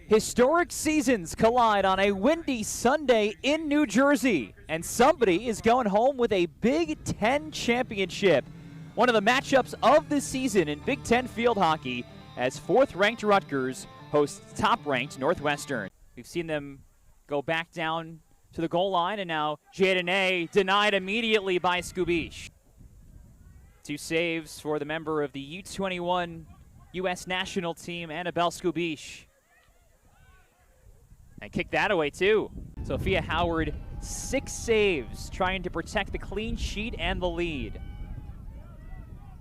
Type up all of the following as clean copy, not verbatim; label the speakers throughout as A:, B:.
A: Historic seasons collide on a windy Sunday in New Jersey, and somebody is going home with a Big Ten championship. One of the matchups of the season in Big Ten field hockey as fourth-ranked Rutgers hosts top-ranked Northwestern. We've seen them go back down to the goal line, and now Jadene denied immediately by Skubish. 2 saves for the member of the U21 U.S. national team, Annabelle Skubish. And kick that away too. Sophia Howard, 6 saves, trying to protect the clean sheet and the lead.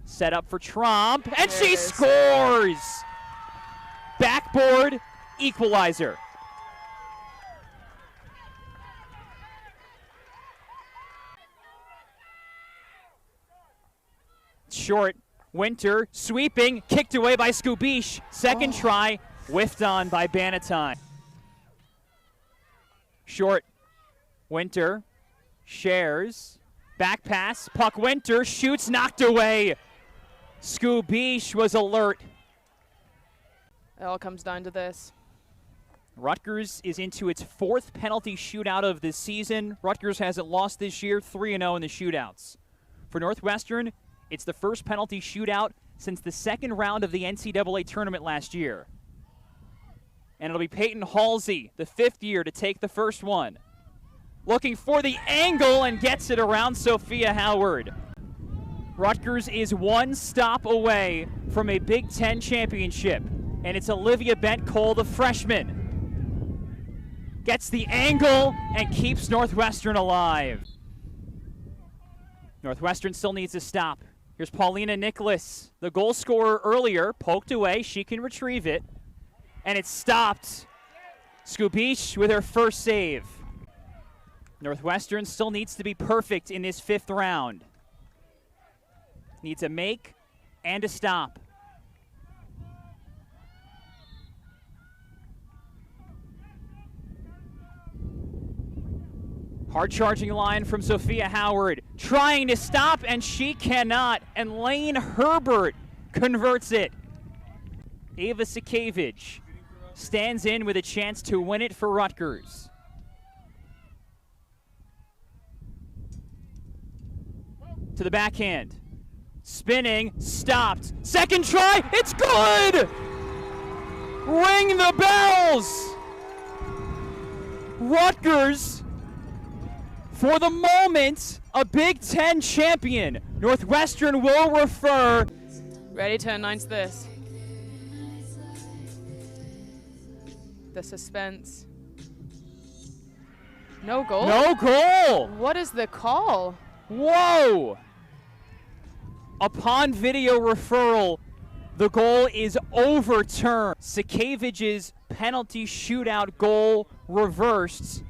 A: Set up for Tromp, and she scores! Backboard equalizer. Short, Winter, sweeping, kicked away by Skubish. Second try, whiffed on by Bannatyne. Short, Winter, shares, back pass, puck Winter, shoots, knocked away. Skubish was alert.
B: It all comes down to this.
A: Rutgers is into its 4th penalty shootout of this season. Rutgers hasn't lost this year, 3-0 in the shootouts. For Northwestern, it's the first penalty shootout since the 2nd round of the NCAA tournament last year. And it'll be Peyton Halsey, the 5th year, to take the first one. Looking for the angle and gets it around Sophia Howard. Rutgers is 1 stop away from a Big Ten championship, and it's Olivia Bent-Cole, the freshman. Gets the angle and keeps Northwestern alive. Northwestern still needs a stop. Here's Paulina Nicholas, the goal scorer earlier, poked away. She can retrieve it. And it's stopped. Skubish with her first save. Northwestern still needs to be perfect in this 5th round. Needs a make and a stop. Hard charging line from Sophia Howard, trying to stop, and she cannot. And Lane Herbert converts it. Ava Sikevich stands in with a chance to win it for Rutgers. To the backhand. Spinning, stopped. Second try, it's good! Ring the bells! Rutgers, for the moment, a Big Ten champion. Northwestern will refer.
B: Ready to announce this. The suspense. No goal?
A: No goal!
B: What is the call?
A: Whoa! Upon video referral, the goal is overturned. Sikevich's penalty shootout goal reversed.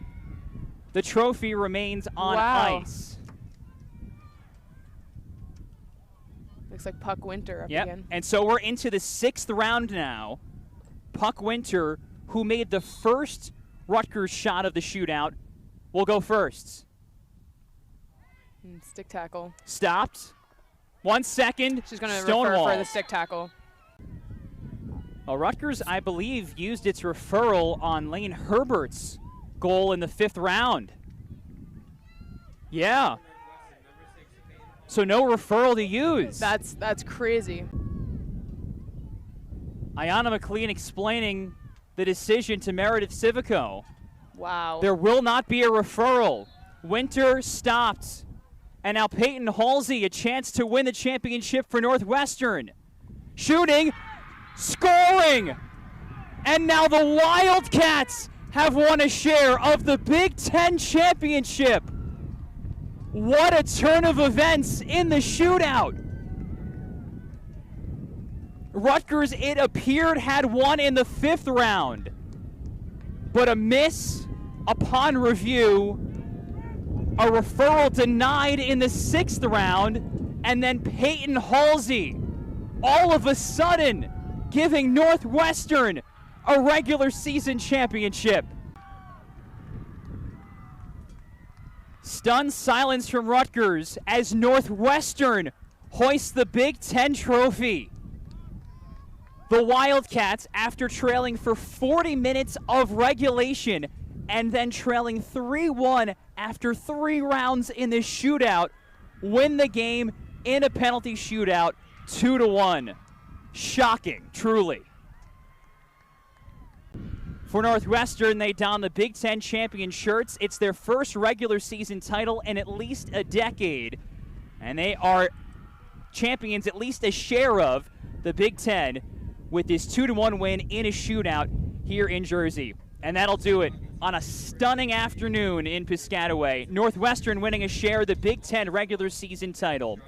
A: The trophy remains on ice.
B: Looks like Puck Winter up again.
A: And so we're into the 6th round now. Puck Winter, who made the first Rutgers shot of the shootout, will go first.
B: Stick tackle.
A: Stopped. 1 second.
B: She's going to refer for the stick tackle.
A: Well, Rutgers, I believe, used its referral on Lane Herbert's goal in the 5th round. Yeah. So no referral to use.
B: That's crazy.
A: Ayanna McLean explaining the decision to Meredith Civico.
B: Wow.
A: There will not be a referral. Winter stopped. And now Peyton Halsey, a chance to win the championship for Northwestern. Shooting, scoring! And now the Wildcats have won a share of the Big Ten championship. What a turn of events in the shootout. Rutgers, it appeared, had won in the 5th round. But a miss upon review. A referral denied in the 6th round. And then Peyton Halsey, all of a sudden, giving Northwestern a regular season championship. Stunned silence from Rutgers as Northwestern hoists the Big Ten trophy. The Wildcats, after trailing for 40 minutes of regulation and then trailing 3-1 after 3 rounds in the shootout, win the game in a penalty shootout 2-1. Shocking, truly. For Northwestern, they don the Big Ten champion shirts. It's their first regular season title in at least a decade, and they are champions at least a share of the Big Ten with this 2-1 win in a shootout here in Jersey. And that'll do it on a stunning afternoon in Piscataway. Northwestern winning a share of the Big Ten regular season title.